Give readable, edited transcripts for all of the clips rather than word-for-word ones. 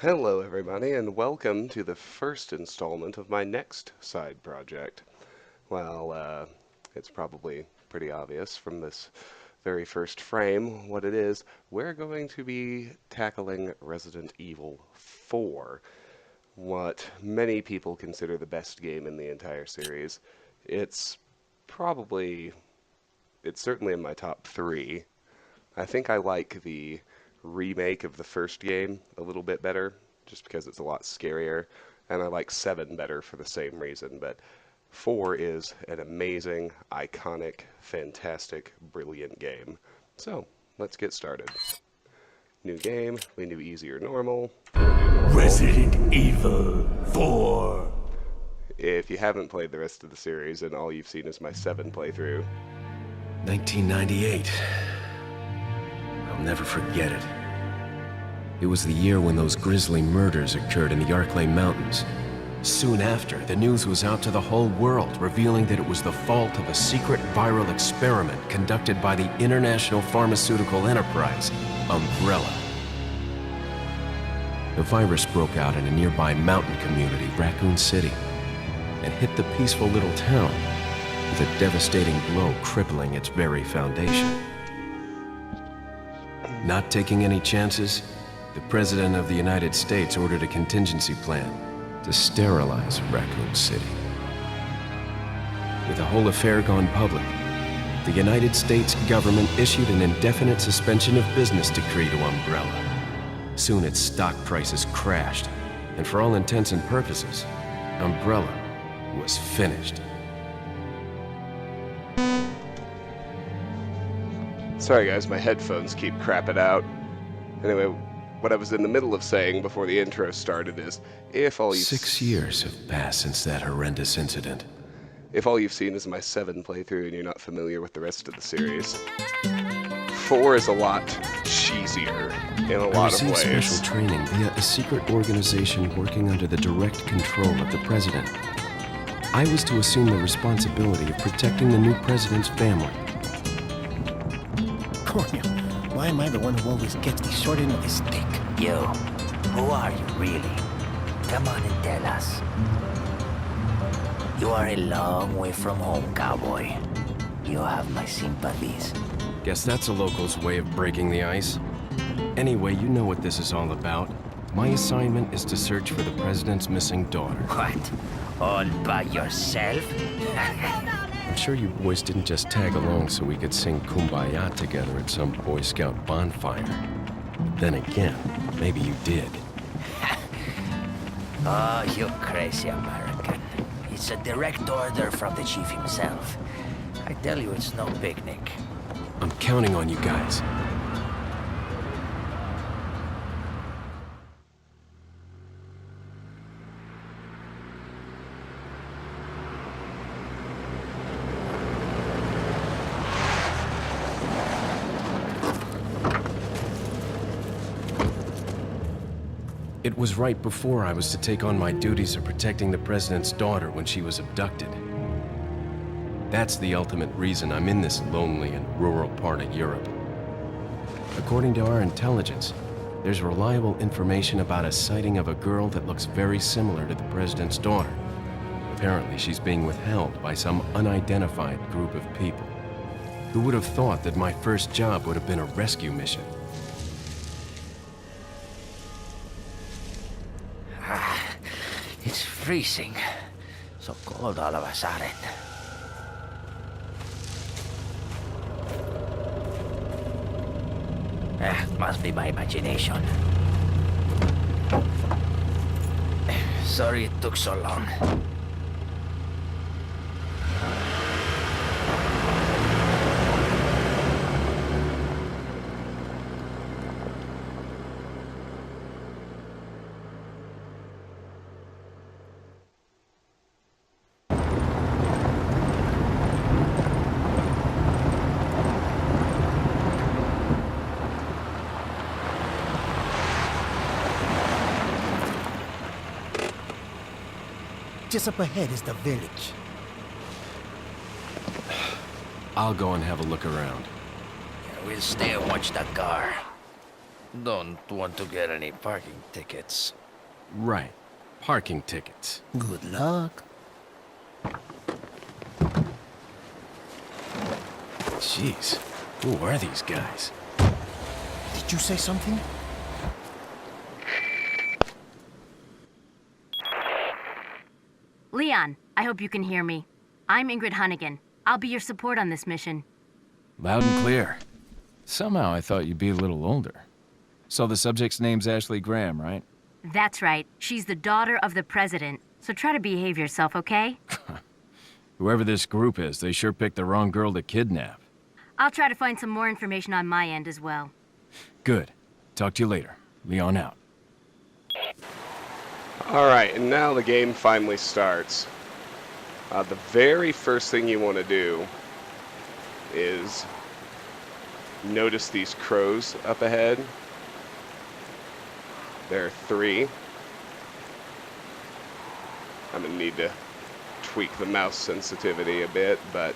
Hello, everybody, and welcome to the first installment of my next side project. Well, it's probably pretty obvious from this very first frame what it is. We're going to be tackling Resident Evil 4, what many people consider the best game in the entire series. It's probably, it's certainly in my top three. I think I like the remake of the first game a little bit better, just because it's a lot scarier, and I like 7 better for the same reason, but 4 is an amazing, iconic, fantastic, brilliant game. So, let's get started. New game, we do easy or normal. We'll do normal. Resident Evil 4. If you haven't played the rest of the series and all you've seen is my 7 playthrough, 1998. I'll never forget it. It was the year when those grisly murders occurred in the Arklay Mountains. Soon after, the news was out to the whole world, revealing that it was the fault of a secret viral experiment conducted by the international pharmaceutical enterprise, Umbrella. The virus broke out in a nearby mountain community, Raccoon City, and hit the peaceful little town with a devastating blow crippling its very foundation. Not taking any chances, the President of the United States ordered a contingency plan to sterilize Raccoon City. With the whole affair gone public, the United States government issued an indefinite suspension of business decree to Umbrella. Soon its stock prices crashed, and for all intents and purposes, Umbrella was finished. sorry guys, my headphones keep crapping out. Anyway, what I was in the middle of saying before the intro started is, if all you've 6 years have passed since that horrendous incident. If all you've seen is my 7 playthrough and you're not familiar with the rest of the series, 4 is a lot cheesier in a lot of I received ways. special training via a secret organization working under the direct control of the president. I was to assume the responsibility of protecting the new president's family. Coño, why am I the one who always gets the short end of the stick? You, who are you really? Come on and tell us. You are a long way from home, cowboy. You have my sympathies. Guess that's a local's way of breaking the ice. Anyway, you know what this is all about. My assignment is to search for the president's missing daughter. What? All by yourself? I'm sure you boys didn't just tag along so we could sing Kumbaya together at some Boy Scout bonfire. But then again, maybe you did. Oh, you crazy American. It's a direct order from the chief himself. I tell you, it's no picnic. I'm counting on you guys. It was right before I was to take on my duties of protecting the president's daughter when she was abducted. That's the ultimate reason I'm in this lonely and rural part of Europe. According to our intelligence, there's reliable information about a sighting of a girl that looks very similar to the president's daughter. Apparently, she's being withheld by some unidentified group of people. Who would have thought that my first job would have been a rescue mission? It's freezing. So cold all of a sudden. Must be my imagination. Sorry it took so long. Just up ahead is the village. I'll go and have a look around. We'll stay and watch that car. Don't want to get any parking tickets. Right. Parking tickets. Good luck. Jeez. Who are these guys? Did you say something? Leon, I hope you can hear me. I'm Ingrid Hunnigan. I'll be your support on this mission. Loud and clear. Somehow I thought you'd be a little older. So the subject's name's Ashley Graham, right? That's right. She's the daughter of the president. So try to behave yourself, okay? Whoever this group is, they sure picked the wrong girl to kidnap. I'll try to find some more information on my end as well. Good. Talk to you later. Leon out. Alright, and now the game finally starts. The very first thing you want to do is notice these crows up ahead. There are 3. I'm going to need to tweak the mouse sensitivity a bit, but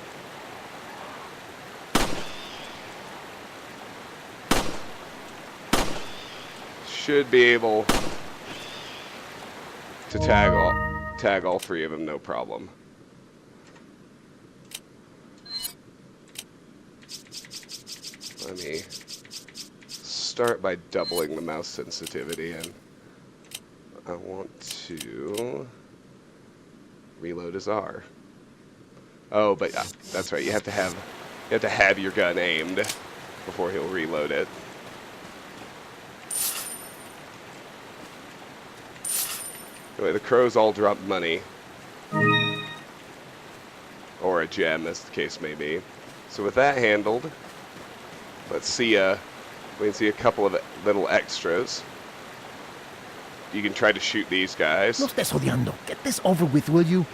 should be able to tag all 3 of them, no problem. Let me start by doubling the mouse sensitivity, and I want to reload as R. Oh, but yeah, that's right. You have to have your gun aimed before he'll reload it. Anyway, the crows all drop money. Or a gem, as the case may be. So with that handled, let's see, we can see a couple of little extras. You can try to shoot these guys. No estés odiando. Get this over with, will you?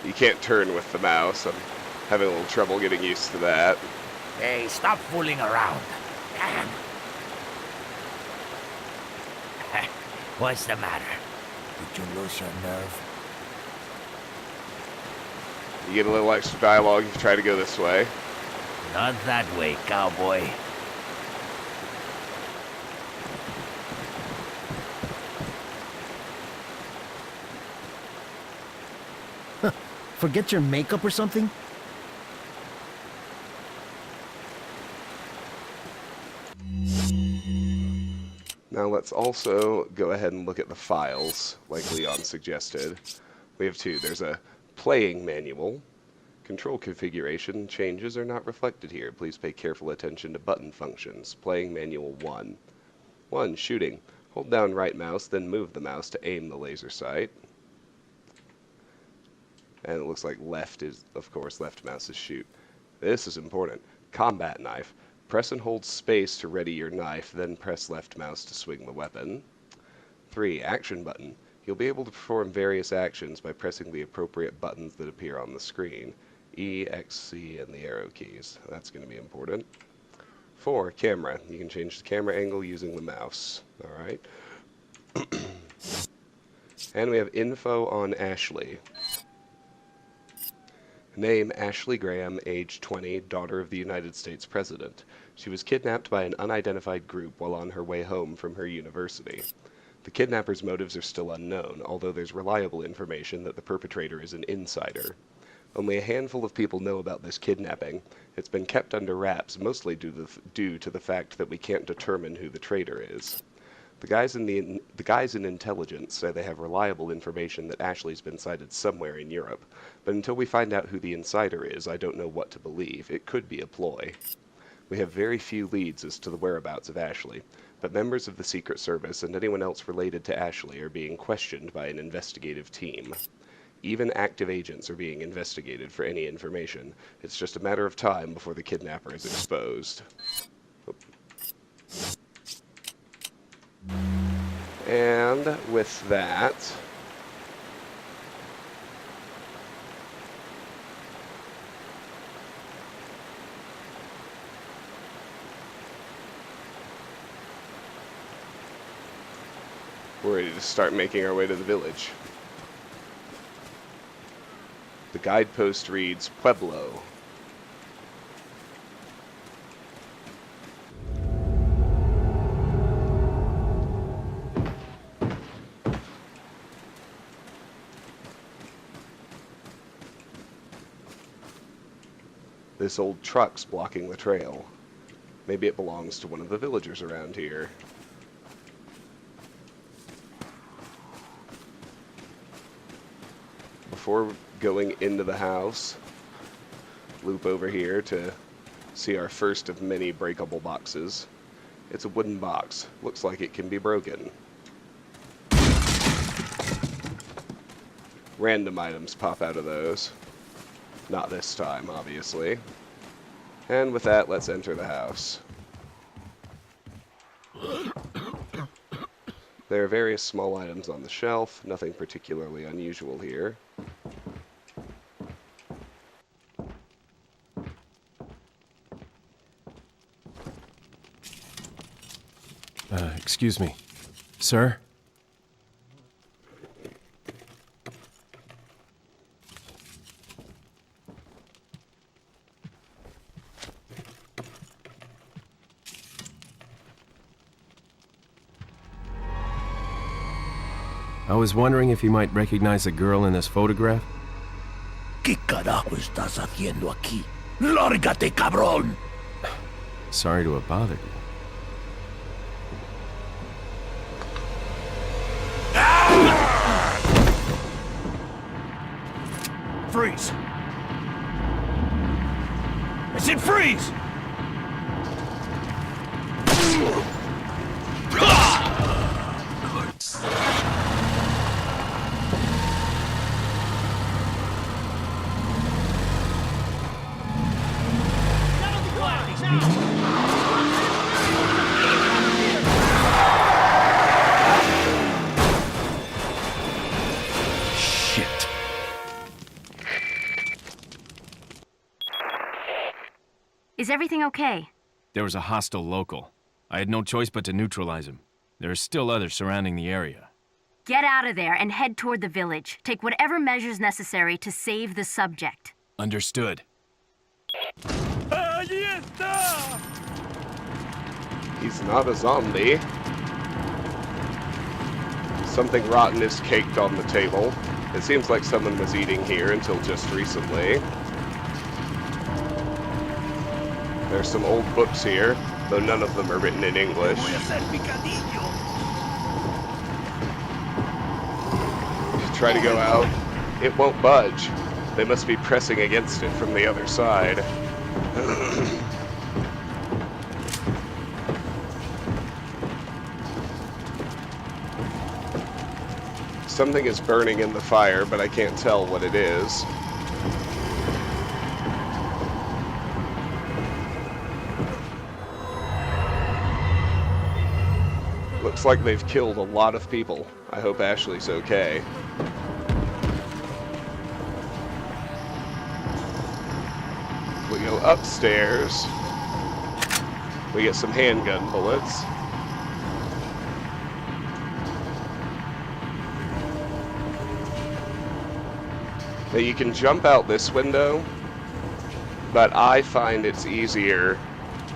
You can't turn with the mouse. I'm having a little trouble getting used to that. Hey, stop fooling around. Damn. What's the matter? Did you lose your nerve? You get a little extra dialogue if you try to go this way. Not that way, cowboy. Forget your makeup or something? Now let's also go ahead and look at the files, like Leon suggested. We have 2. There's a playing manual. Control configuration changes are not reflected here. Please pay careful attention to button functions. Playing manual 1. 1. Shooting. Hold down right mouse, then move the mouse to aim the laser sight. And it looks like left is, of course, left mouse is shoot. This is important. Combat knife. Press and hold space to ready your knife, then press left mouse to swing the weapon. 3. Action button. You'll be able to perform various actions by pressing the appropriate buttons that appear on the screen. E, X, C, and the arrow keys. That's going to be important. 4. Camera. You can change the camera angle using the mouse. Alright. And we have info on Ashley. Name, Ashley Graham, age 20, daughter of the United States President. She was kidnapped by an unidentified group while on her way home from her university. The kidnapper's motives are still unknown, although there's reliable information that the perpetrator is an insider. Only a handful of people know about this kidnapping. It's been kept under wraps, mostly due to the fact that we can't determine who the traitor is. The guys in intelligence say they have reliable information that Ashley's been sighted somewhere in Europe, but until we find out who the insider is, I don't know what to believe. It could be a ploy. We have very few leads as to the whereabouts of Ashley, but members of the Secret Service and anyone else related to Ashley are being questioned by an investigative team. Even active agents are being investigated for any information. It's just a matter of time before the kidnapper is exposed. And with that, we're ready to start making our way to the village. The Guidepost reads Pueblo. This old truck's blocking the trail. Maybe it belongs to one of the villagers around here. Before going into the house, loop over here to see our first of many breakable boxes. It's a wooden box. Looks like it can be broken. Random items pop out of those. Not this time, obviously. And with that, let's enter the house. There are various small items on the shelf, nothing particularly unusual here. Excuse me. Sir? I was wondering if you might recognize the girl in this photograph? ¿Qué carajo estás haciendo aquí? ¡Lárgate, cabrón! Sorry to have bothered you. Freeze! I said freeze! Shit. Is everything okay? There was a hostile local. I had no choice but to neutralize him. There are still others surrounding the area. Get out of there and head toward the village. Take whatever measures necessary to save the subject. Understood. He's not a zombie. Something rotten is caked on the table. It seems like someone was eating here until just recently. There's some old books here, though none of them are written in English. Try to go out. It won't budge. They must be pressing against it from the other side. Something is burning in the fire, but I can't tell what it is. Looks like they've killed a lot of people. I hope Ashley's okay. We go upstairs. We get some handgun bullets. Now you can jump out this window, but I find it's easier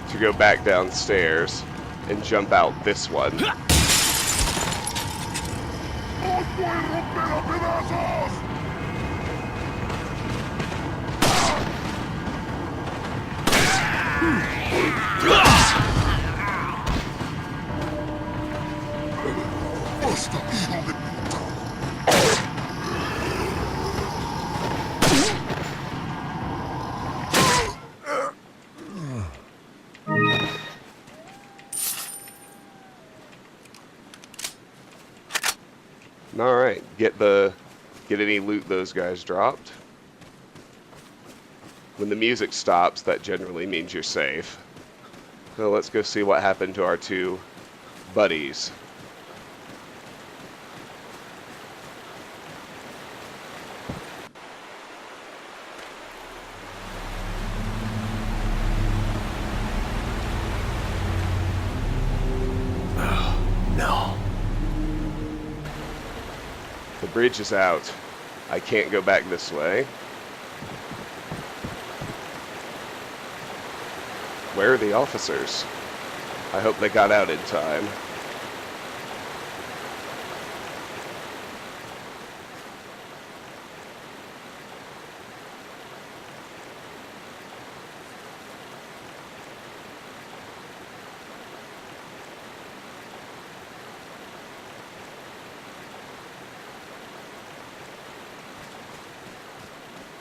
to go back downstairs and jump out this one. Alright, get any loot those guys dropped. When the music stops, that generally means you're safe. So let's go see what happened to our two buddies. No. The bridge is out. I can't go back this way. Where are the officers? I hope they got out in time.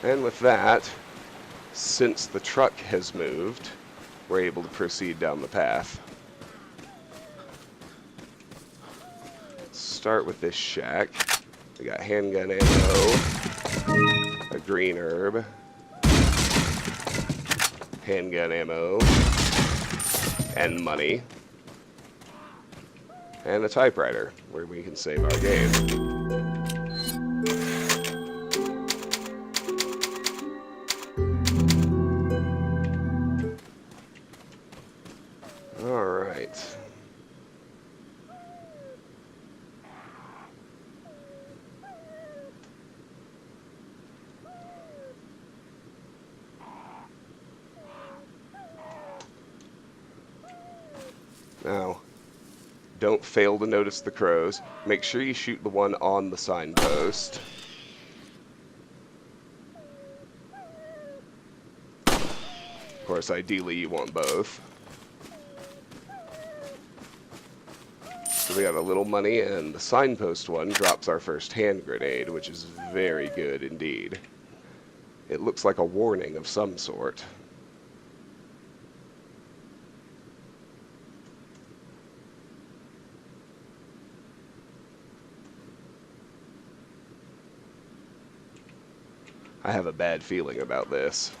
And with that, since the truck has moved, we're able to proceed down the path. Start with this shack. We got handgun ammo, a green herb, handgun ammo, and money, and a typewriter where we can save our game. Alright. Now, don't fail to notice the crows. Make sure you shoot the one on the signpost. Of course, ideally you want both. So we got a little money, and the signpost one drops our first hand grenade, which is very good indeed. It looks like a warning of some sort. I have a bad feeling about this.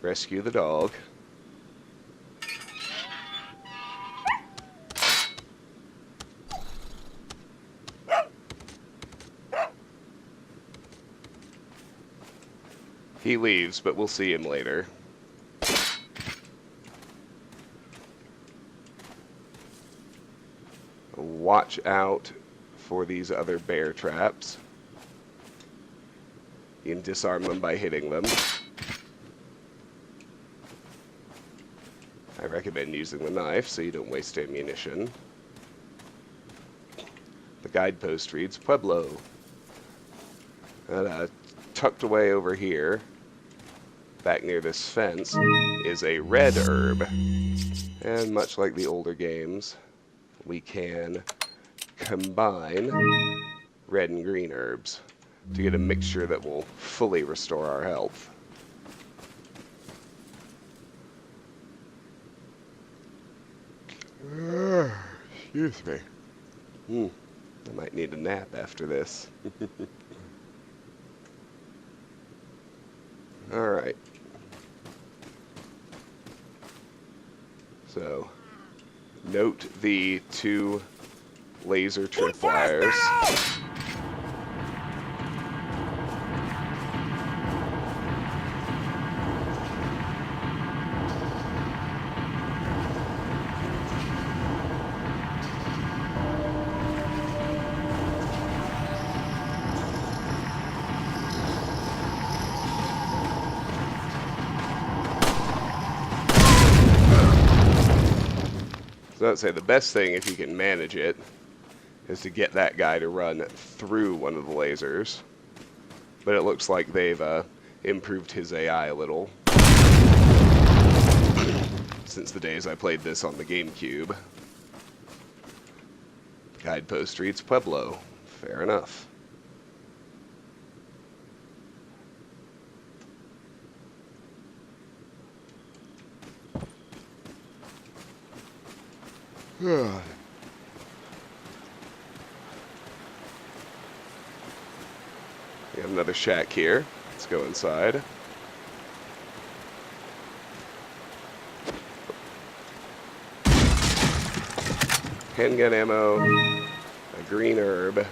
Rescue the dog. He leaves, but we'll see him later. Watch out for these other bear traps. You can disarm them by hitting them. I recommend using the knife so you don't waste ammunition. The guidepost reads Pueblo. And tucked away over here, back near this fence, is a red herb. And much like the older games, we can combine red and green herbs to get a mixture that will fully restore our health. Excuse me. I might need a nap after this. Alright. So, note the 2 laser tripwires. So I'd say the best thing, if you can manage it, is to get that guy to run through one of the lasers. But it looks like they've improved his AI a little since the days I played this on the GameCube. Guidepost reads Pueblo. Fair enough. We have another shack here. Let's go inside. Handgun ammo, a green herb,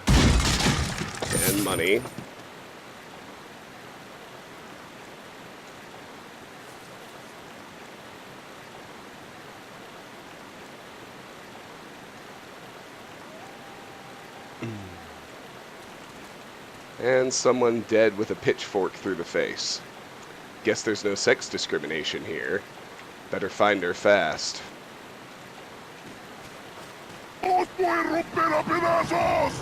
and money. And someone dead with a pitchfork through the face. Guess there's no sex discrimination here. Better find her fast. ¡Os voy a romper a pedazos!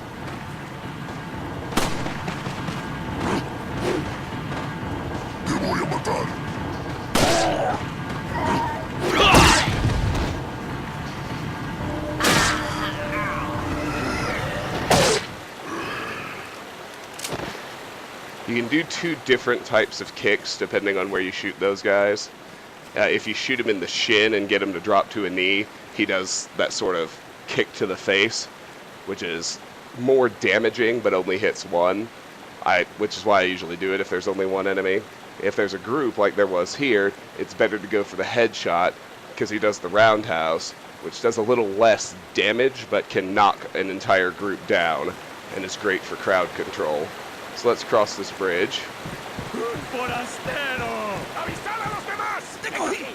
¡Te voy a matar! You can do two different types of kicks depending on where you shoot those guys. If you shoot him in the shin and get him to drop to a knee, he does that sort of kick to the face, which is more damaging but only hits one, which is why I usually do it if there's only one enemy. If there's a group like there was here, it's better to go for the headshot because he does the roundhouse, which does a little less damage but can knock an entire group down and is great for crowd control. So let's cross this bridge. ¡Un forastero! ¡Avisad a los demás! ¡Te cogí!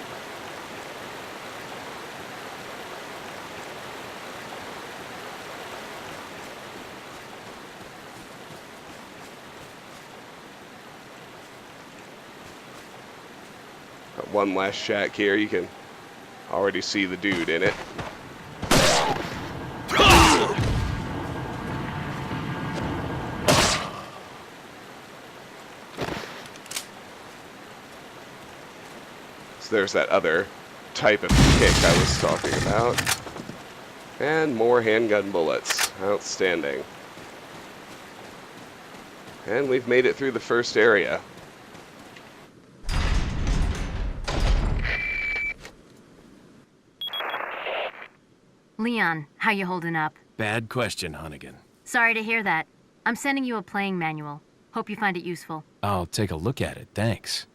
Got one last shack here. You can already see the dude in it. So there's that other type of kick I was talking about. And more handgun bullets. Outstanding. And we've made it through the first area. Leon, how you holding up? Bad question, Hunnigan. Sorry to hear that. I'm sending you a playing manual. Hope you find it useful. I'll take a look at it, thanks.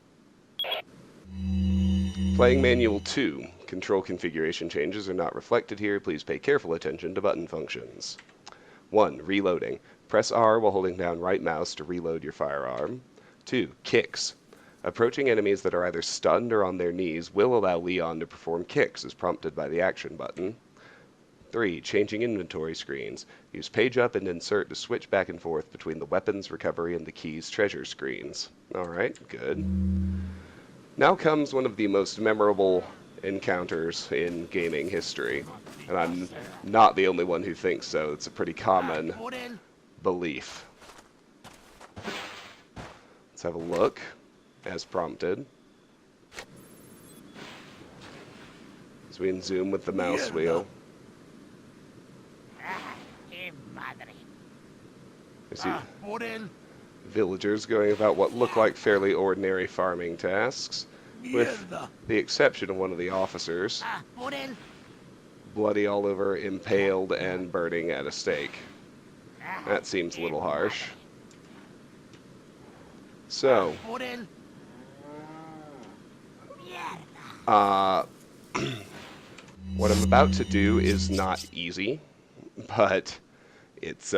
Playing Manual 2. Control configuration changes are not reflected here. Please pay careful attention to button functions. 1. Reloading. Press R while holding down right mouse to reload your firearm. 2. Kicks. Approaching enemies that are either stunned or on their knees will allow Leon to perform kicks as prompted by the action button. 3. Changing inventory screens. Use page up and insert to switch back and forth between the weapons, recovery, and the keys treasure screens. Alright, good. Now comes one of the most memorable encounters in gaming history. And I'm not the only one who thinks so. It's a pretty common belief. Let's have a look, as prompted. So we can zoom with the mouse wheel. I see villagers going about what look like fairly ordinary farming tasks, with the exception of one of the officers, bloody all over, impaled, and burning at a stake. That seems a little harsh. So, what I'm about to do is not easy, but it's,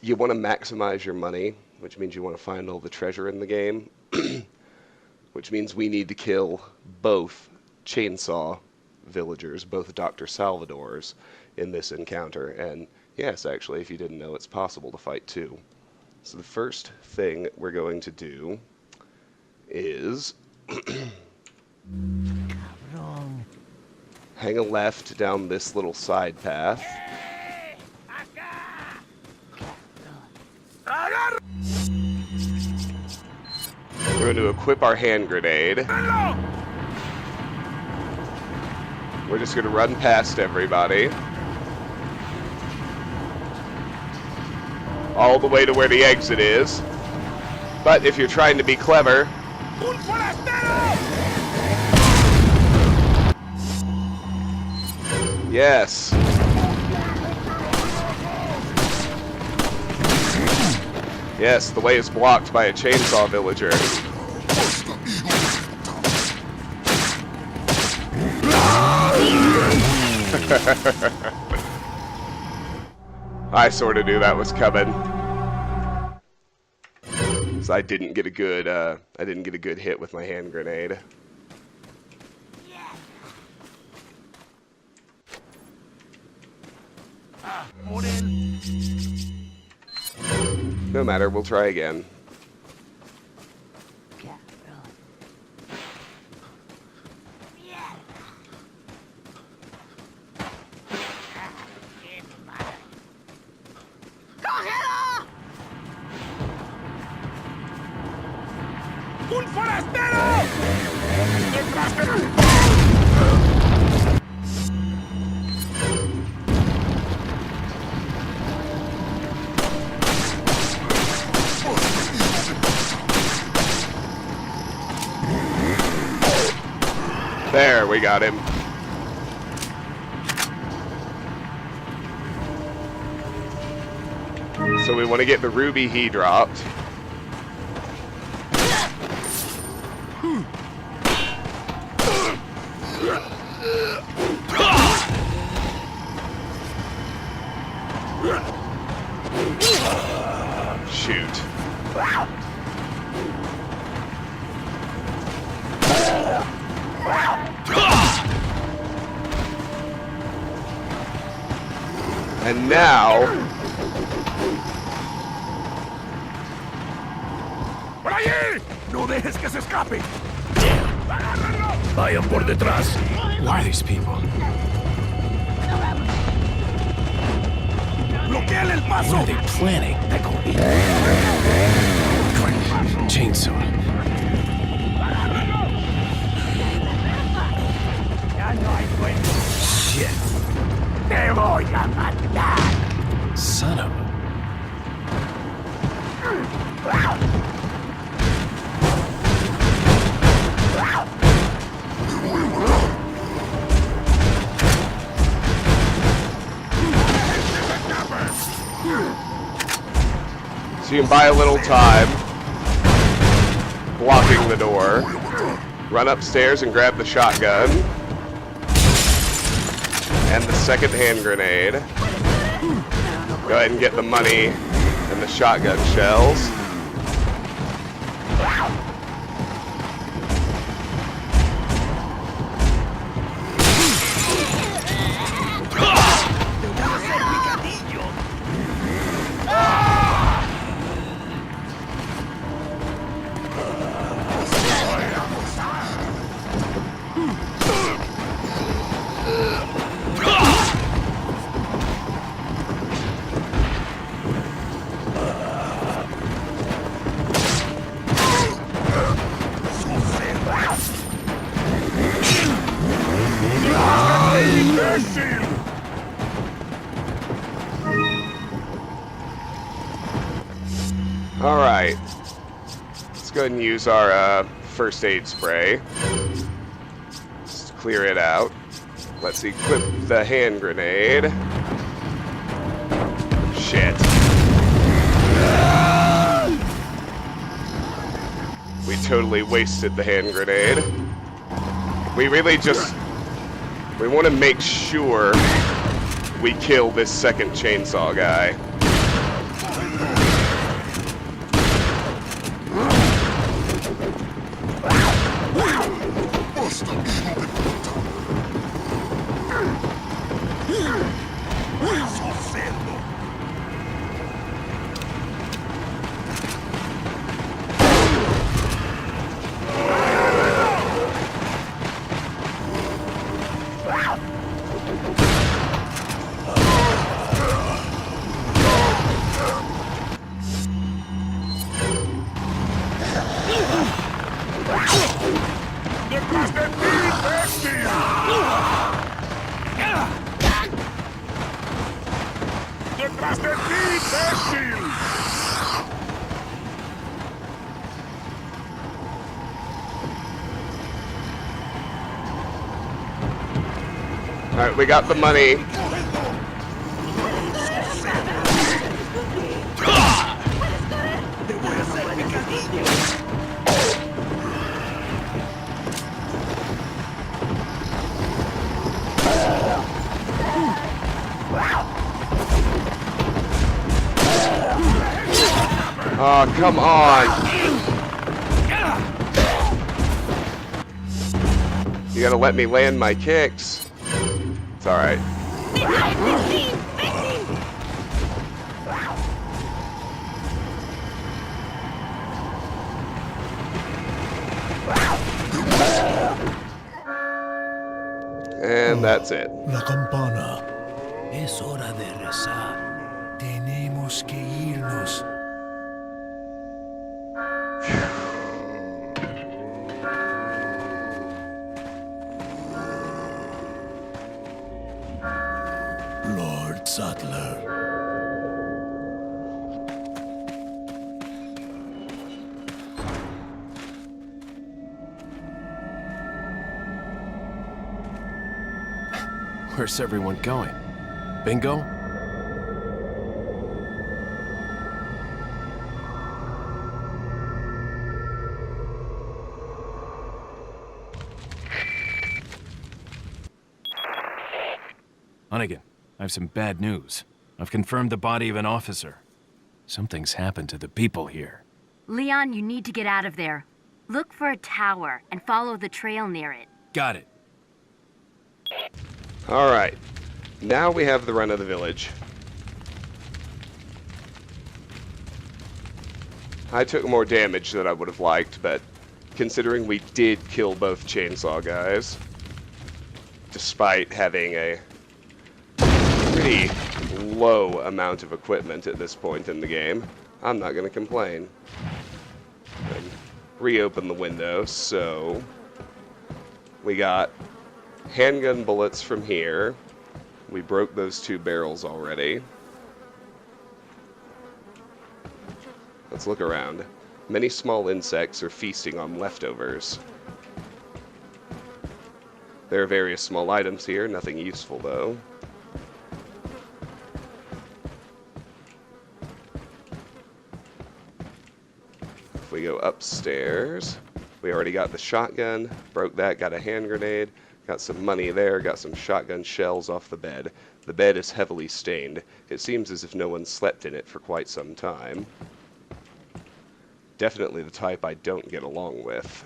you want to maximize your money, which means you want to find all the treasure in the game, which means we need to kill both chainsaw villagers, both Dr. Salvadors, in this encounter. And yes, actually, if you didn't know, it's possible to fight two. So the first thing we're going to do is hang a left down this little side path. We're going to equip our hand grenade. We're just going to run past everybody. All the way to where the exit is. But if you're trying to be clever, yes. Yes, the way is blocked by a chainsaw villager. I sort of knew that was coming. So I didn't get a good hit with my hand grenade. No matter, we'll try again. ¡Un forastero! ¡Detrás de... There, we got him. So we want to get the ruby he dropped. Shoot. And now... ¡Por allí! ¡No dejes que se escape! Vayan por detrás. Why are these people? ¡Bloqueale el paso! What are they planning? Crap. Chainsaw. Shit. ¡Te voy a matar! Son of a... So you can buy a little time, blocking the door, run upstairs and grab the shotgun, and the second hand grenade. Go ahead and get the money and the shotgun shells. Alright, let's go ahead and use our first aid spray. Just clear it out. Let's equip the hand grenade. Shit. We totally wasted the hand grenade. We really just... we want to make sure we kill this second chainsaw guy. ¡Detrás de ti, bestia! ¡Detrás de ti, imbécil! Alright, we got the money. Oh, come on. You gotta let me land my kicks. It's alright. And that's it. La campana. Es hora de rezar. Tenemos que irnos. Lord Sattler. Where's everyone going? Bingo? Hunnigan, I have some bad news. I've confirmed the body of an officer. Something's happened to the people here. Leon, you need to get out of there. Look for a tower and follow the trail near it. Got it. Alright. Now we have the run of the village. I took more damage than I would have liked, but considering we did kill both chainsaw guys, despite having a pretty low amount of equipment at this point in the game, I'm not going to complain. And reopen the window, so we got handgun bullets from here. We broke those 2 barrels already. Let's look around. Many small insects are feasting on leftovers. There are various small items here, nothing useful though. If we go upstairs, we already got the shotgun, broke that, got a hand grenade, got some money there, got some shotgun shells off the bed. The bed is heavily stained. It seems as if no one slept in it for quite some time. Definitely the type I don't get along with.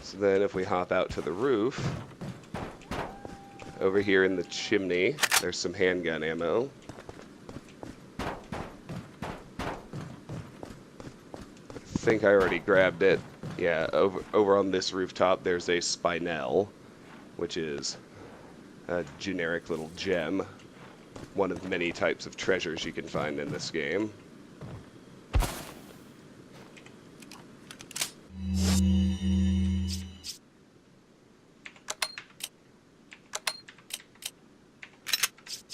So then if we hop out to the roof, over here in the chimney, there's some handgun ammo. I think I already grabbed it. Yeah, over on this rooftop there's a spinel, which is a generic little gem. One of many types of treasures you can find in this game.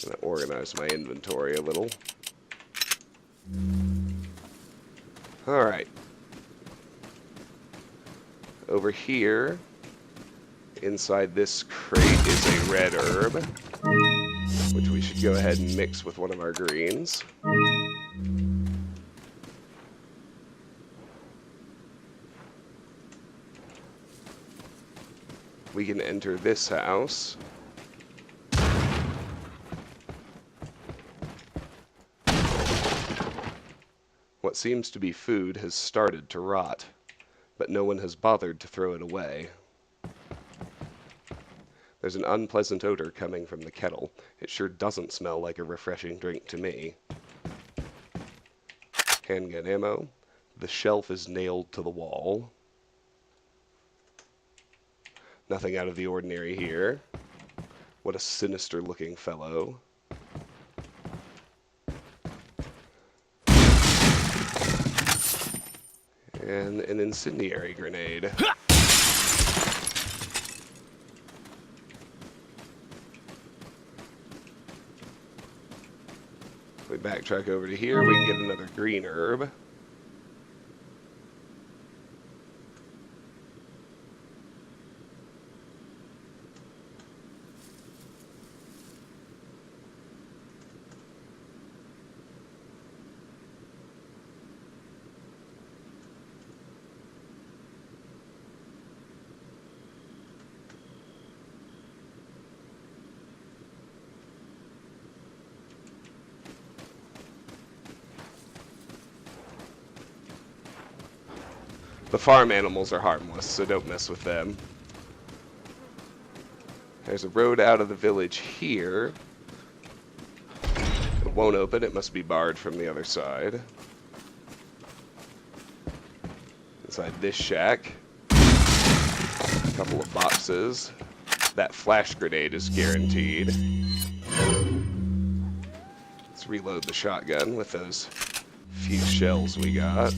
I'm gonna organize my inventory a little. Alright. Over here, inside this crate is a red herb, which we should go ahead and mix with one of our greens. We can enter this house. What seems to be food has started to rot, but no one has bothered to throw it away. There's an unpleasant odor coming from the kettle. It sure doesn't smell like a refreshing drink to me. Handgun ammo. The shelf is nailed to the wall. Nothing out of the ordinary here. What a sinister looking fellow. And an incendiary grenade. We backtrack over to here, we can get another green herb. The farm animals are harmless, so don't mess with them. There's a road out of the village here. It won't open, it must be barred from the other side. Inside this shack, a couple of boxes. That flash grenade is guaranteed. Let's reload the shotgun with those few shells we got.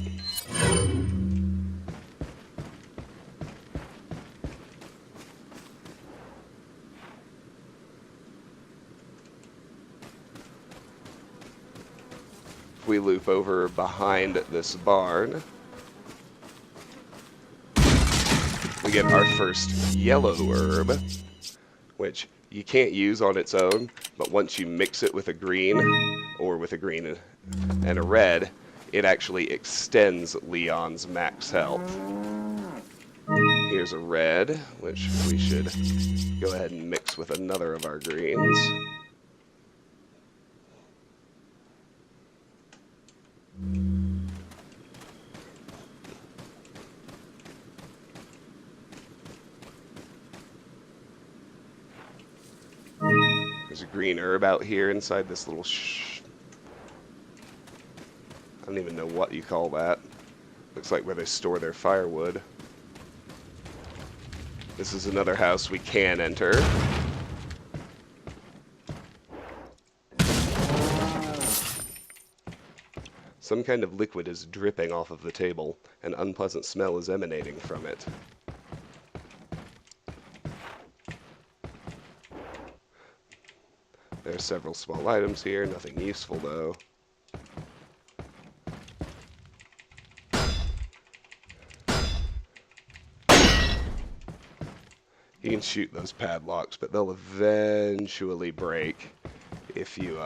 If we loop over behind this barn, we get our first yellow herb, which you can't use on its own, but once you mix it with a green, or with a green and a red, it actually extends Leon's max health. Here's a red, which we should go ahead and mix with another of our greens. There's a green herb out here inside this little I don't even know what you call that. Looks like where they store their firewood. This is another house we can enter. Some kind of liquid is dripping off of the table. An unpleasant smell is emanating from it. There are several small items here, nothing useful though. You can shoot those padlocks, but they'll eventually break if you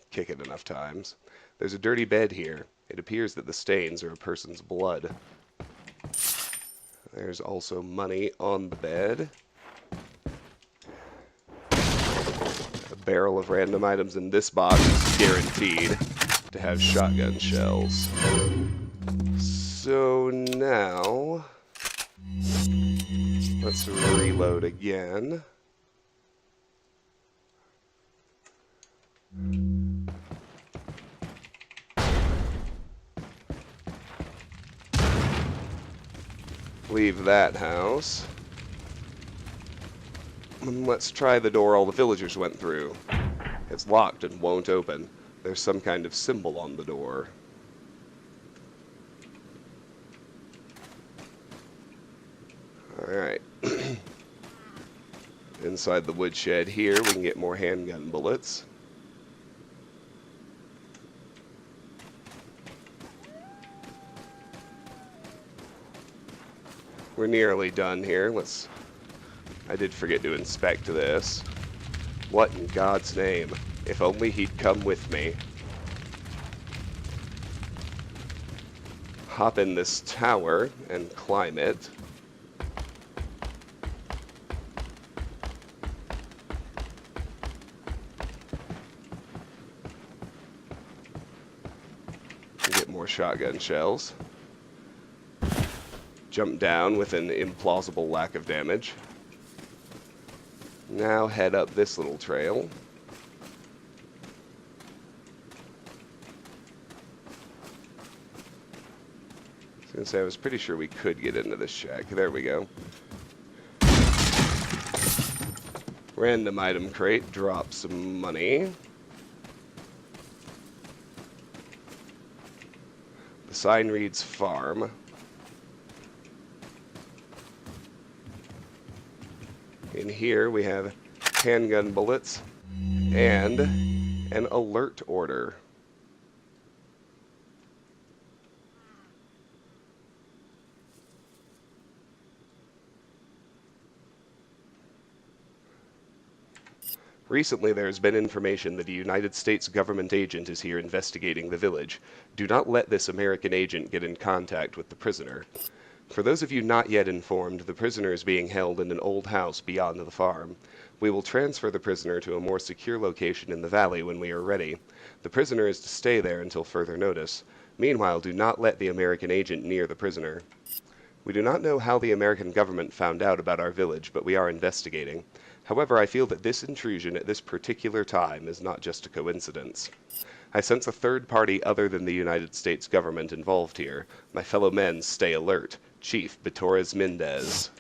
kick it enough times. There's a dirty bed here. It appears that the stains are a person's blood. There's also money on the bed. A barrel of random items in this box is guaranteed to have shotgun shells. So now, let's reload again. Leave that house. And let's try the door all the villagers went through. It's locked and won't open. There's some kind of symbol on the door. Alright. Inside the woodshed here, we can get more handgun bullets. We're nearly done here. I did forget to inspect this. What in God's name? If only he'd come with me. Hop in this tower and climb it. Get more shotgun shells. Jump down with an implausible lack of damage. Now head up this little trail. I was gonna say, I was pretty sure we could get into this shack. There we go. Random item crate, drop some money. The sign reads farm. In here we have handgun bullets and an alert order. Recently there has been information that a United States government agent is here investigating the village. Do not let this American agent get in contact with the prisoner. For those of you not yet informed, the prisoner is being held in an old house beyond the farm. We will transfer the prisoner to a more secure location in the valley when we are ready. The prisoner is to stay there until further notice. Meanwhile, do not let the American agent near the prisoner. We do not know how the American government found out about our village, but we are investigating. However, I feel that this intrusion at this particular time is not just a coincidence. I sense a third party other than the United States government involved here. My fellow men, stay alert. Chief Torres Mendez.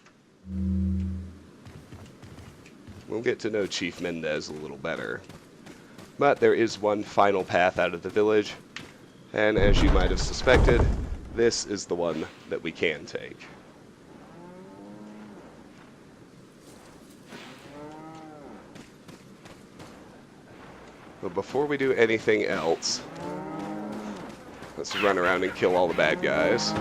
We'll get to know Chief Mendez a little better. But there is one final path out of the village, and as you might have suspected, this is the one that we can take. But before we do anything else, let's run around and kill all the bad guys.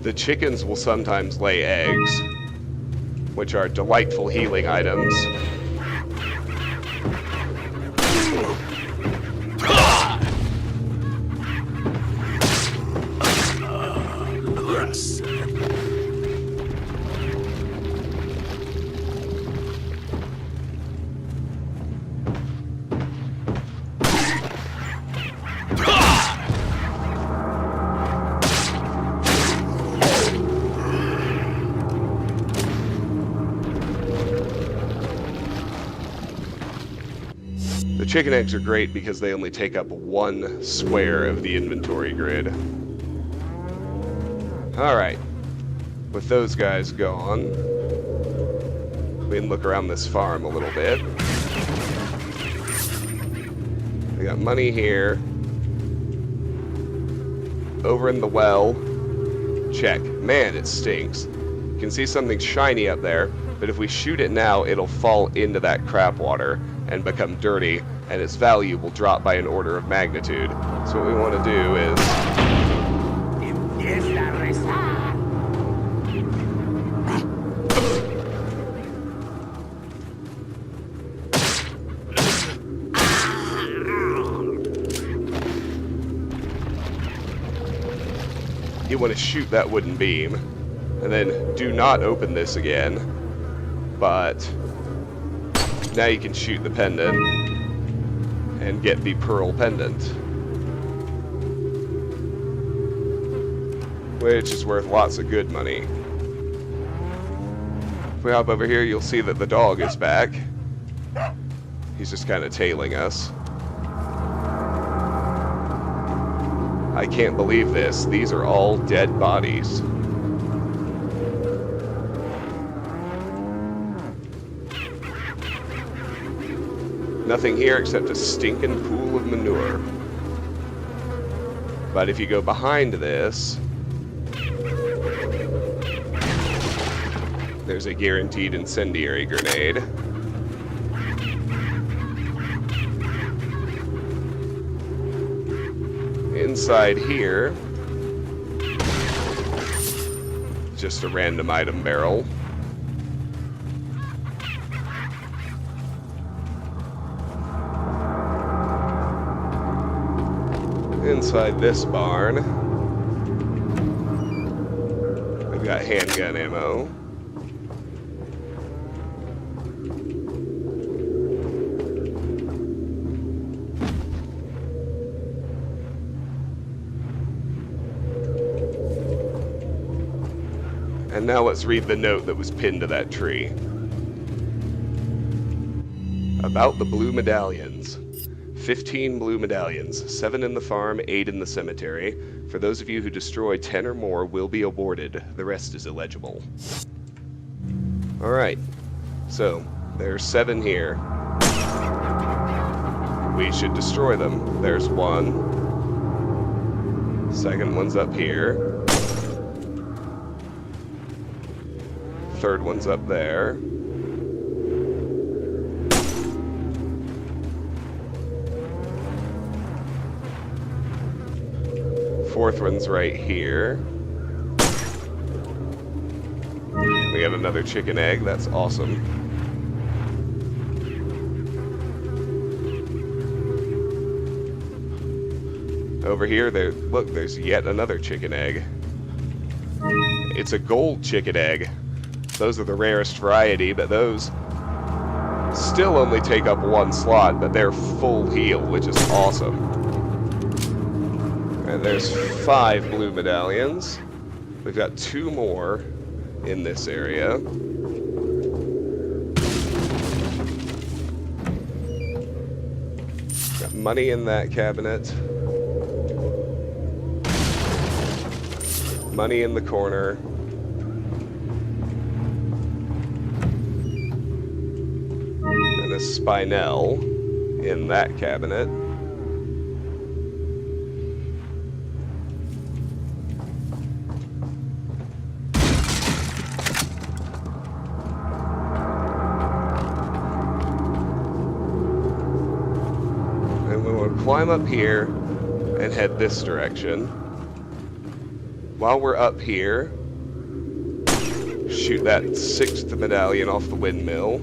The chickens will sometimes lay eggs, which are delightful healing items. The chicken eggs are great because they only take up 1 square of the inventory grid. Alright, with those guys gone, we can look around this farm a little bit. We got money here. Over in the well, check. Man, it stinks. You can see something shiny up there, but if we shoot it now, it'll fall into that crap water and become dirty, and its value will drop by an order of magnitude. So what we want to do is... you want to shoot that wooden beam, and then do not open this again, but now you can shoot the pendant and get the pearl pendant, which is worth lots of good money. If we hop over here, you'll see that the dog is back. He's just kind of tailing us. I can't believe this. These are all dead bodies. Nothing here except a stinking pool of manure. But if you go behind this, there's a guaranteed incendiary grenade. Inside here, just a random item barrel. Inside this barn, we've got handgun ammo. And now let's read the note that was pinned to that tree. About the blue medallions. 15 blue medallions, 7 in the farm, 8 in the cemetery. For those of you who destroy 10 or more will be awarded. The rest is illegible. Alright, so there's 7 here. We should destroy them. There's 1. Second one's up here. Third one's up there. Fourth one's right here. We got another chicken egg. That's awesome. Over here, look, there's yet another chicken egg. It's a gold chicken egg. Those are the rarest variety, but those Still only take up 1 slot, but they're full heal, which is awesome. And there's 5 blue medallions. We've got 2 more in this area. Got money in that cabinet. Money in the corner. And a spinel in that cabinet. And we will climb up here and head this direction. While we're up here, shoot that 6th medallion off the windmill.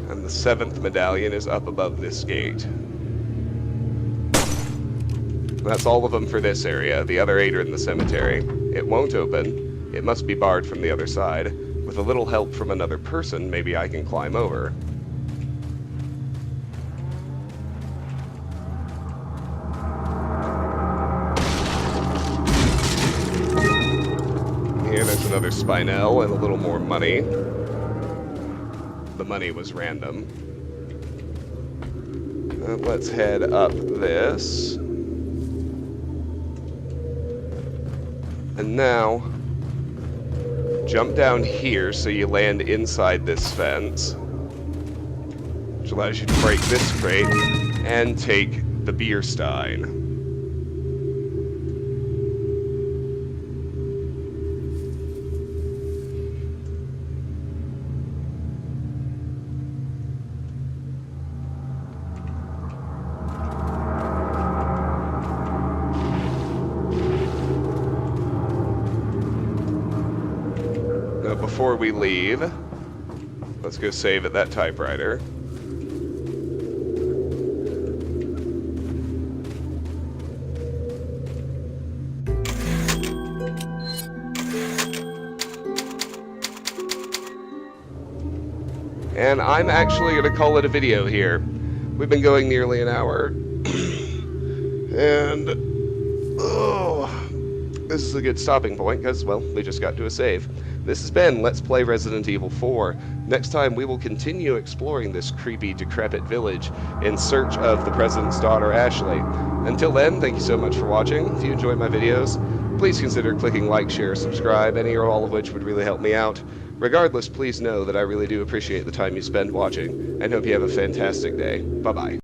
And the 7th medallion is up above this gate. That's all of them for this area. The other 8 are in the cemetery. It won't open. It must be barred from the other side. With a little help from another person, maybe I can climb over. Here, there's another spinel and a little more money. The money was random. Let's head up this. And now, jump down here so you land inside this fence, which allows you to break this crate and take the beer stein. Before we leave, let's go save at that typewriter. And I'm actually going to call it a video here. We've been going nearly an hour. And this is a good stopping point because, well, we just got to a save. This has been Let's Play Resident Evil 4. Next time we will continue exploring this creepy, decrepit village in search of the President's daughter, Ashley. Until then, thank you so much for watching. If you enjoy my videos, please consider clicking like, share, subscribe, any or all of which would really help me out. Regardless, please know that I really do appreciate the time you spend watching, and hope you have a fantastic day. Bye-bye.